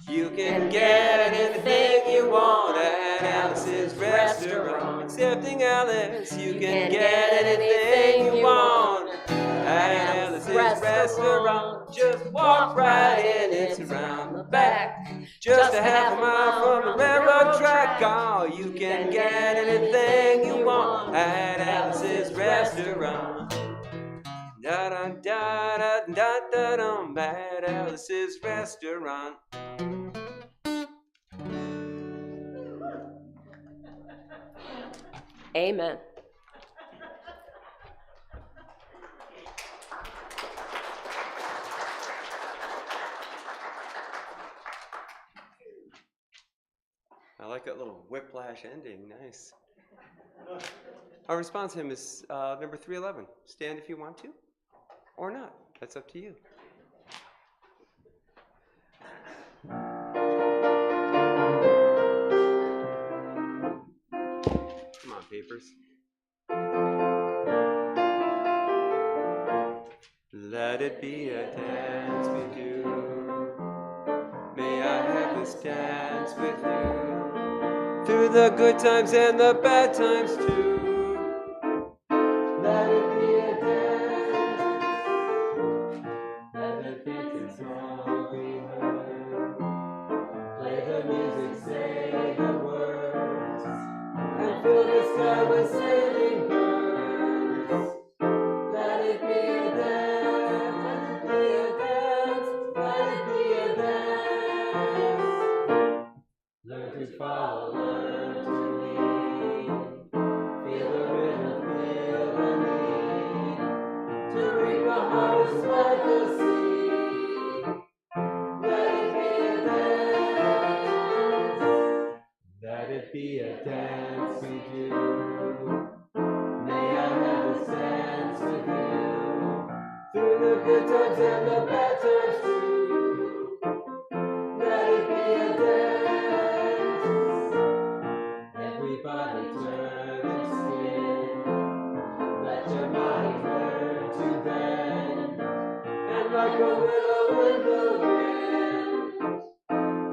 You can get anything you want at Alice's restaurant. Accepting Alice, you can get anything you want at Alice's restaurant. Just walk right in, it's around the back. Just a half a mile from the railroad track. Oh, you can get anything you want at Alice's restaurant. Da-da-da-da-da-da-dum at Alice's restaurant. Amen. I like that little whiplash ending. Nice. Our response hymn is number 311. Stand if you want to. or not. That's up to you. Come on, papers. Let it be a dance with you. May I have this dance with you through the good times and the bad times too. Let it be a dance. Let it be a song we heard. Play the music, say the words, and fill the sky with sailing birds. Let it be a dance, let it be a dance, let it be a dance. Learn to follow, learn to lead. Feel the rhythm, feel the need. To reap a harvest like a seed. Let it be a dance. Let it be a dance we do. May I have this dance with you through the good times and the bad times too. Let it be a dance. Everybody turn and spin. Let your body learn to bend. And like a willow in the wind.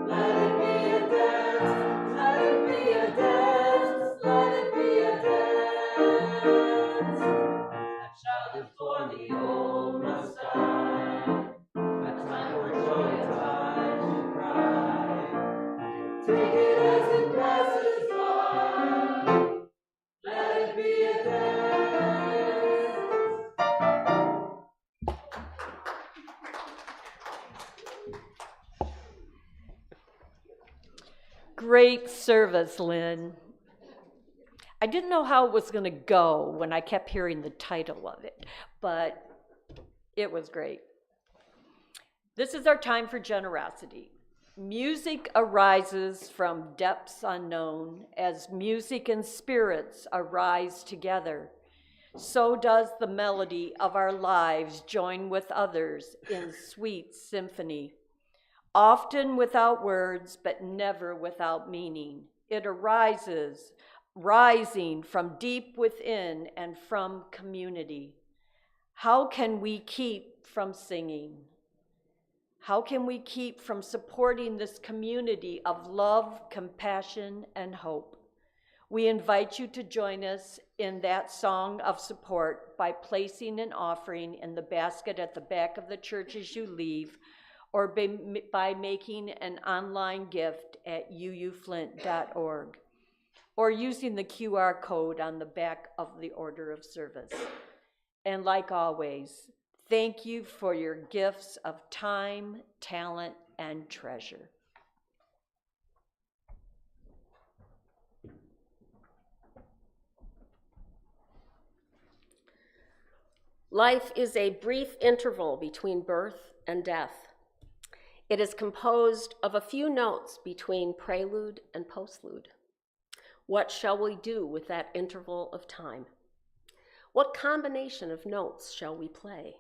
Let it be a dance. Let it be a dance. Let it be a dance. A child is born, the old must die. A time for joy, a time to cry. Take it as it passes by. Let it be a dance. Great service, Lynn. I didn't know how it was going to go when I kept hearing the title of it, but it was great. This is our time for generosity. Music arises from depths unknown. As music and spirits arise together, so does the melody of our lives join with others in sweet symphony. Often without words, but never without meaning. It arises, rising from deep within and from community. How can we keep from singing? How can we keep from supporting this community of love, compassion, and hope? We invite you to join us in that song of support by placing an offering in the basket at the back of the church as you leave, or by making an online gift at uuflint.org, or using the QR code on the back of the order of service. And like always, thank you for your gifts of time, talent, and treasure. Life is a brief interval between birth and death. It is composed of a few notes between prelude and postlude. What shall we do with that interval of time? What combination of notes shall we play?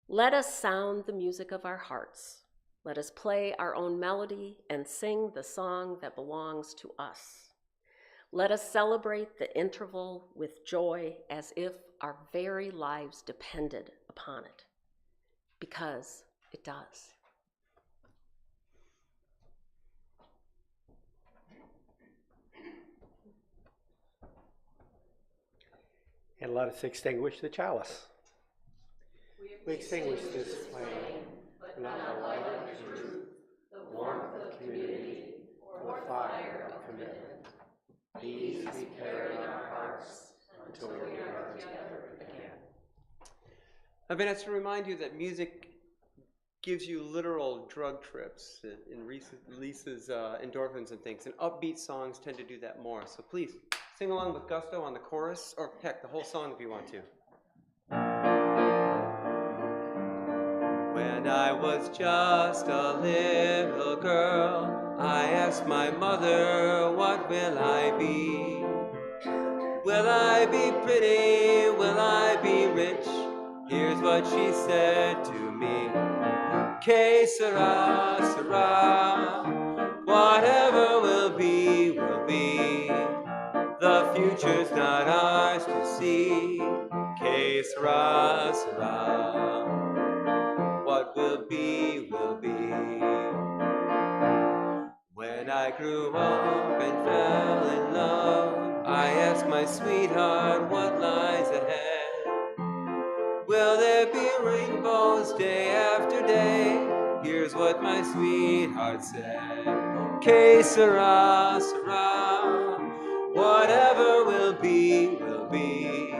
Let us sound the music of our hearts. Let us play our own melody and sing the song that belongs to us. Let us celebrate the interval with joy as if our very lives depended upon it, because it does. And let us extinguish the chalice. We extinguish this flame, not the light of truth, the warmth of community, or the fire of commitment. These we carry in our hearts until we are together again. I've been asked to remind you that music gives you literal drug trips. It releases endorphins and things, and upbeat songs tend to do that more. So please, sing along with gusto on the chorus, or heck, the whole song if you want to. When I was just a little girl, I asked my mother, what will I be? Will I be pretty? Will I be rich? Here's what she said to me. Que sera, sera. Whatever will be, will be. The future's not ours to see. Que sera, sera. What will be, will be. When I grew up and fell in love, I asked my sweetheart what lies ahead. Will there be rainbows day after day? Here's what my sweetheart said. Que sera, sera. Whatever will be, will be.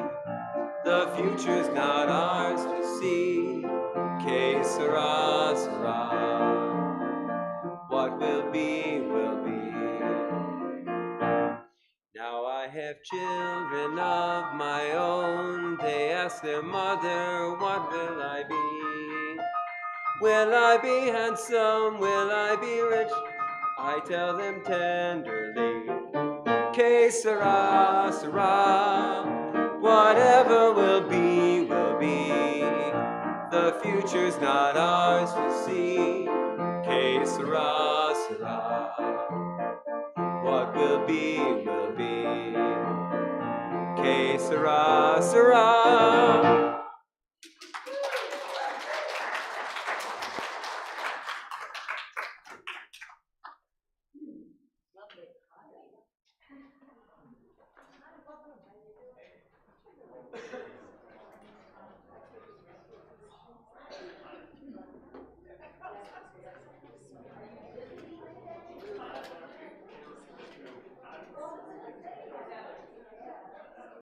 The future's not ours to see. Que sera, sera. What will be, will be. Now I have children of my own. They ask their mother, what will I be? Will I be handsome? Will I be rich? I tell them tenderly, que sera, sera. Whatever will be, will be. The future's not ours to see. Que sera, sera. What will be, will be. Que sera, sera.